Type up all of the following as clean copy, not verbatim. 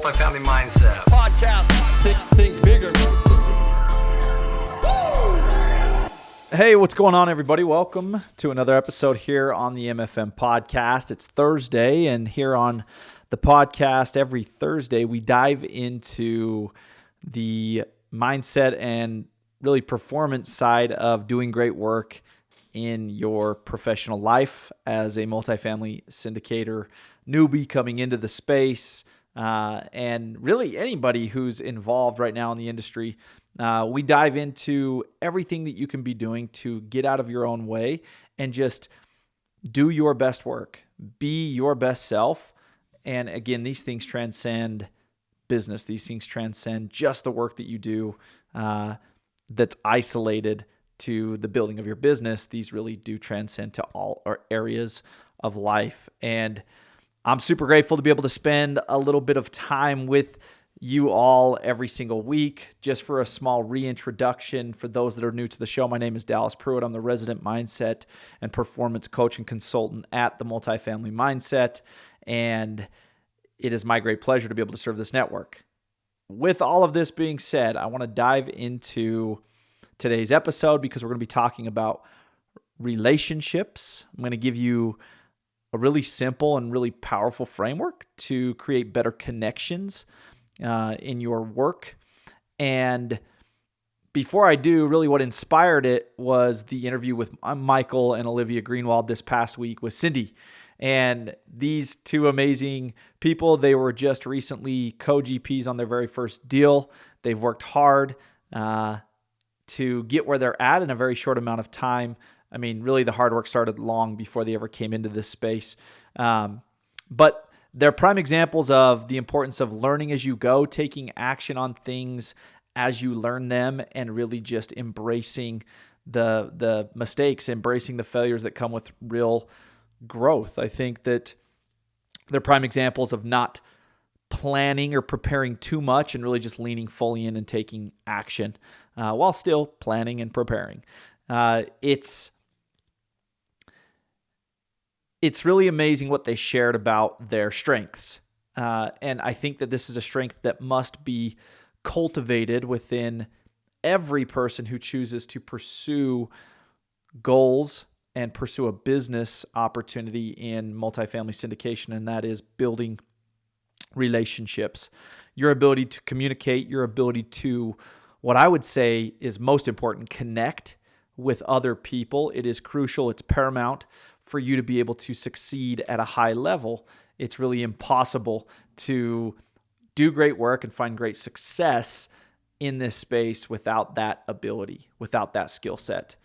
Multifamily Mindset podcast. Think bigger. Hey, what's going on, everybody? Welcome to another episode here on the MFM podcast. It's Thursday, and here on the podcast every Thursday, we dive into the mindset and really performance side of doing great work in your professional life as a multifamily syndicator, newbie coming into the space, and really anybody who's involved right now in the industry. We dive into everything that you can be doing to get out of your own way and just do your best work, be your best self. And again, these things transcend business. These things transcend just the work that you do that's isolated to the building of your business. These really do transcend to all areas of life. And I'm super grateful to be able to spend a little bit of time with you all every single week. Just for a small reintroduction for those that are new to the show, my name is Dallas Pruitt. I'm the resident mindset and performance coach and consultant at the Multifamily Mindset, and it is my great pleasure to be able to serve this network. With all of this being said, I want to dive into today's episode because we're going to be talking about relationships. I'm going to give you a really simple and really powerful framework to create better connections in your work. And before I do, really what inspired it was the interview with Michael and Olivia Greenwald this past week with Cindy. And these two amazing people, they were just recently co-GPs on their very first deal. They've worked hard to get where they're at in a very short amount of time. I mean, really the hard work started long before they ever came into this space. But they're prime examples of the importance of learning as you go, taking action on things as you learn them, and really just embracing the mistakes, embracing the failures that come with real growth. I think that they're prime examples of not planning or preparing too much and really just leaning fully in and taking action while still planning and preparing. It's really amazing what they shared about their strengths. And I think that this is a strength that must be cultivated within every person who chooses to pursue goals and pursue a business opportunity in multifamily syndication, and that is building relationships. Your ability to communicate, your ability to, what I would say is most important, connect with other people. It is crucial. It's paramount for you to be able to succeed at a high level. It's really impossible to do great work and find great success in this space without that ability, without that skill set.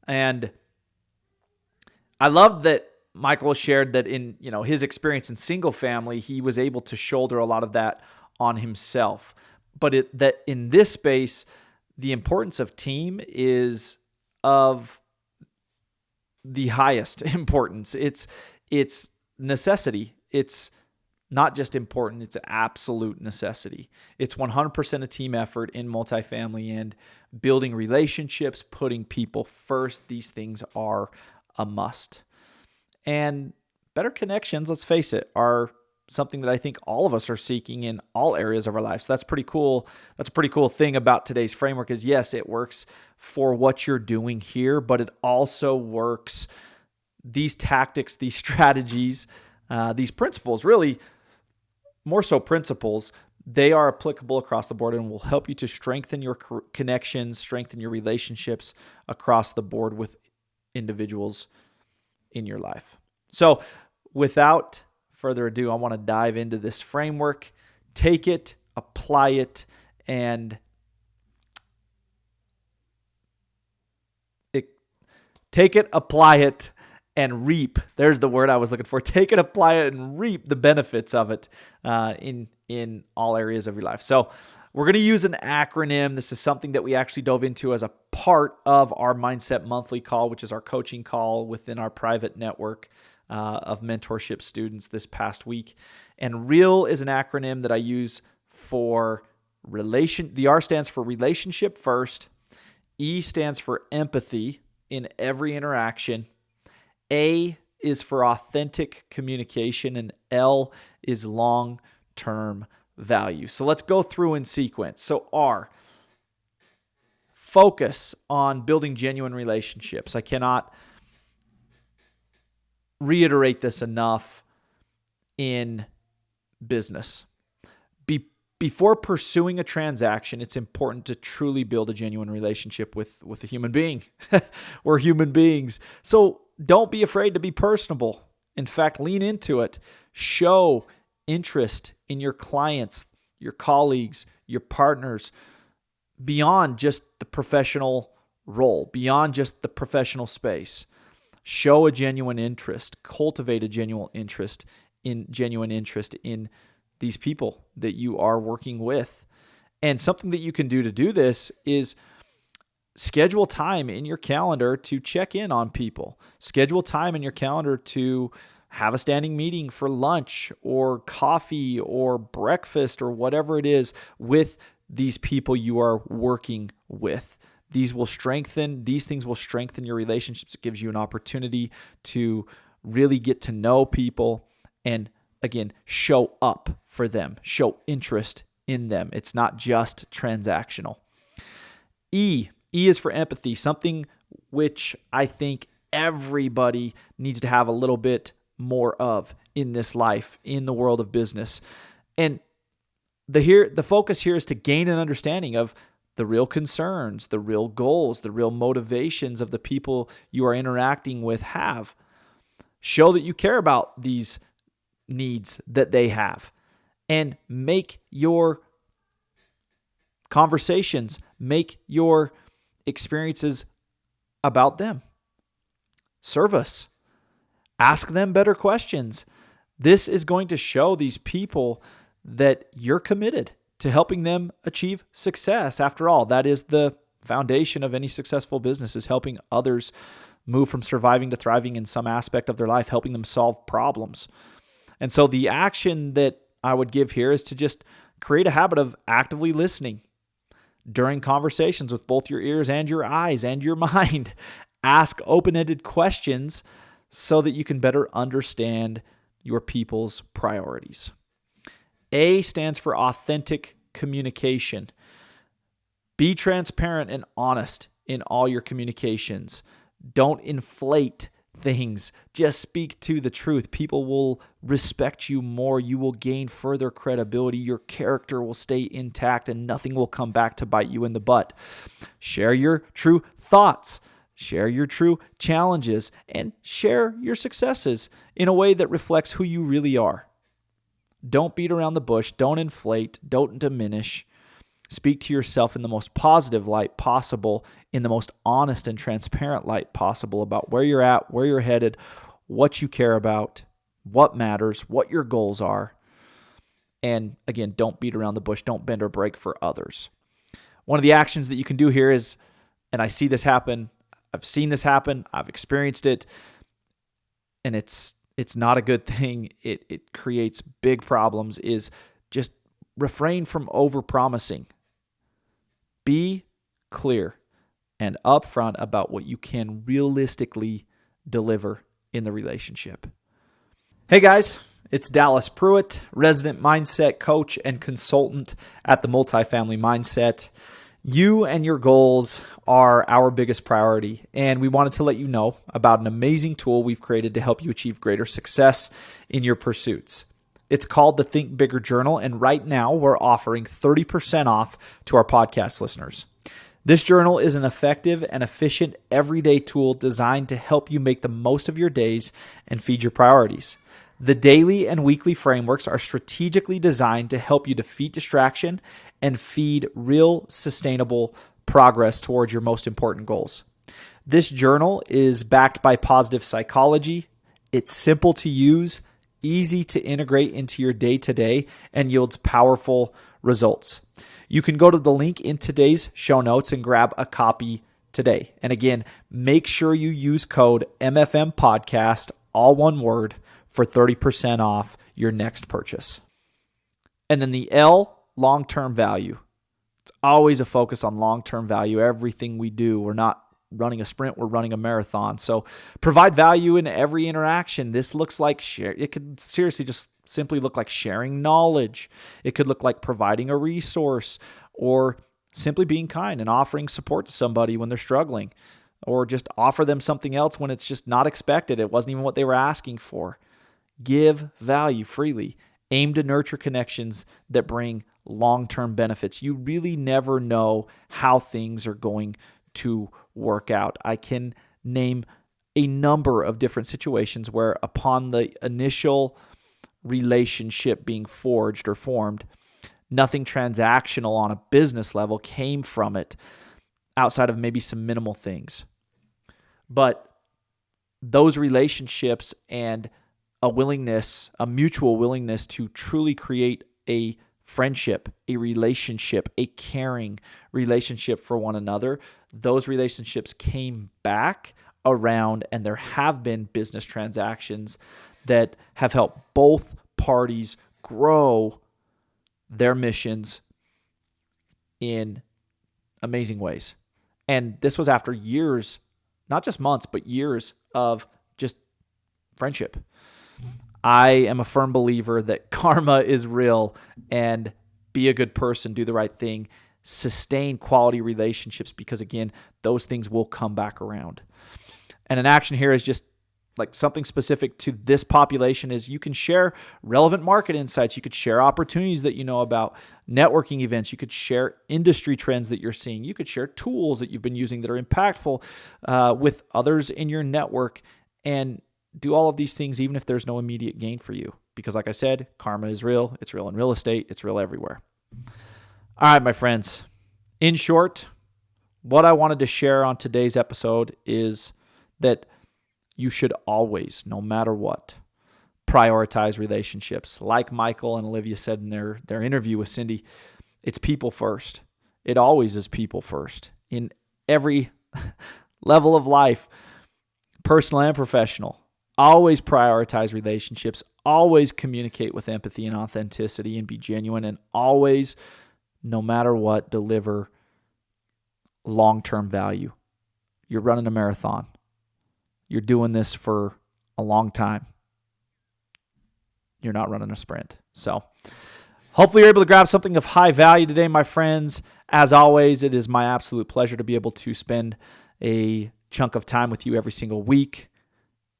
And I love that Michael shared that in his experience in single family, he was able to shoulder a lot of that on himself. But that in this space, the importance of team is of the highest importance. It's necessity. It's not just important, it's an absolute necessity. It's 100% a team effort in multifamily, and building relationships, putting people first. These things are a must. And better connections, let's face it, are something that I think all of us are seeking in all areas of our life. So that's pretty cool. That's a pretty cool thing about today's framework is, yes, it works for what you're doing here, but it also works, these tactics, these strategies, these principles, really more so principles, they are applicable across the board and will help you to strengthen your connections, strengthen your relationships across the board with individuals in your life. So without further ado, I want to dive into this framework, take it, apply it, and take it, apply it, and reap. There's the word I was looking for. Take it, apply it, and reap the benefits of it in all areas of your life. So we're going to use an acronym. This is something that we actually dove into as a part of our Mindset Monthly call, which is our coaching call within our private network of mentorship students this past week. And REAL is an acronym that I use for relation. The R stands for relationship first. E stands for empathy in every interaction. A is for authentic communication, and L is long-term value. So let's go through in sequence. So R, focus on building genuine relationships. I cannot reiterate this enough in business. Before pursuing a transaction, it's important to truly build a genuine relationship with a human being. We're human beings. So don't be afraid to be personable. In fact, lean into it. Show interest in your clients, your colleagues, your partners, beyond just the professional role, beyond just the professional space. Show a genuine interest, cultivate a genuine interest in these people that you are working with. And something that you can do to do this is schedule time in your calendar to check in on people. Schedule time in your calendar to have a standing meeting for lunch or coffee or breakfast or whatever it is with these people you are working with. These things will strengthen your relationships. It gives you an opportunity to really get to know people and, again, show up for them, show interest in them. It's not just transactional. E is for empathy, something which I think everybody needs to have a little bit more of in this life, in the world of business. And the focus here is to gain an understanding of the real concerns, the real goals, the real motivations of the people you are interacting with have. Show that you care about these needs that they have, and make your conversations, make your experiences about them. Service. Ask them better questions. This is going to show these people that you're committed to helping them achieve success. After all, that is the foundation of any successful business, is helping others move from surviving to thriving in some aspect of their life, helping them solve problems. And so the action that I would give here is to just create a habit of actively listening during conversations with both your ears and your eyes and your mind. Ask open-ended questions so that you can better understand your people's priorities. A stands for authentic communication. Be transparent and honest in all your communications. Don't inflate things. Just speak to the truth. People will respect you more. You will gain further credibility. Your character will stay intact and nothing will come back to bite you in the butt. Share your true thoughts. Share your true challenges and share your successes in a way that reflects who you really are. Don't beat around the bush. Don't inflate. Don't diminish. Speak to yourself in the most positive light possible, in the most honest and transparent light possible about where you're at, where you're headed, what you care about, what matters, what your goals are. And again, don't beat around the bush. Don't bend or break for others. One of the actions that you can do here is, and I see this happen, I've seen this happen, I've experienced it, and it's not a good thing. It creates big problems, is just refrain from over-promising. Be clear and upfront about what you can realistically deliver in the relationship. Hey guys, it's Dallas Pruitt, resident mindset coach and consultant at the Multifamily Mindset. You and your goals are our biggest priority, and we wanted to let you know about an amazing tool we've created to help you achieve greater success in your pursuits. It's called the Think Bigger Journal, and right now we're offering 30% off to our podcast listeners. This journal is an effective and efficient everyday tool designed to help you make the most of your days and feed your priorities. The daily and weekly frameworks are strategically designed to help you defeat distraction and feed real, sustainable progress towards your most important goals. This journal is backed by positive psychology. It's simple to use, easy to integrate into your day-to-day, and yields powerful results. You can go to the link in today's show notes and grab a copy today. And again, make sure you use code MFM Podcast, all one word, for 30% off your next purchase. And then the L, long-term value. It's always a focus on long-term value. Everything we do, we're not running a sprint, we're running a marathon. So provide value in every interaction. This looks like share. It could seriously just simply look like sharing knowledge. It could look like providing a resource, or simply being kind and offering support to somebody when they're struggling, or just offer them something else when it's just not expected. It wasn't even what they were asking for. Give value freely. Aim to nurture connections that bring long-term benefits. You really never know how things are going to work out. I can name a number of different situations where upon the initial relationship being forged or formed, nothing transactional on a business level came from it outside of maybe some minimal things. But those relationships and a mutual willingness to truly create a friendship, a relationship, a caring relationship for one another, those relationships came back around, and there have been business transactions that have helped both parties grow their missions in amazing ways. And this was after years, not just months, but years of just friendship. I am a firm believer that karma is real, and be a good person, do the right thing, sustain quality relationships, because again, those things will come back around. And an action here is just like something specific to this population is you can share relevant market insights. You could share opportunities that you know about, networking events. You could share industry trends that you're seeing. You could share tools that you've been using that are impactful with others in your network, and do all of these things even if there's no immediate gain for you. Because like I said, karma is real. It's real in real estate. It's real everywhere. All right, my friends. In short, what I wanted to share on today's episode is that you should always, no matter what, prioritize relationships. Like Michael and Olivia said in their interview with Cindy, it's people first. It always is people first in every level of life, personal and professional. Always prioritize relationships. Always communicate with empathy and authenticity and be genuine, and always, no matter what, deliver long-term value. You're running a marathon. You're doing this for a long time. You're not running a sprint. So hopefully you're able to grab something of high value today, my friends. As always, it is my absolute pleasure to be able to spend a chunk of time with you every single week.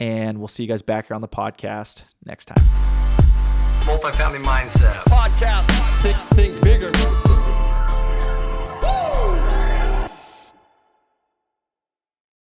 And we'll see you guys back here on the podcast next time. Multifamily Mindset. Podcast. Think bigger.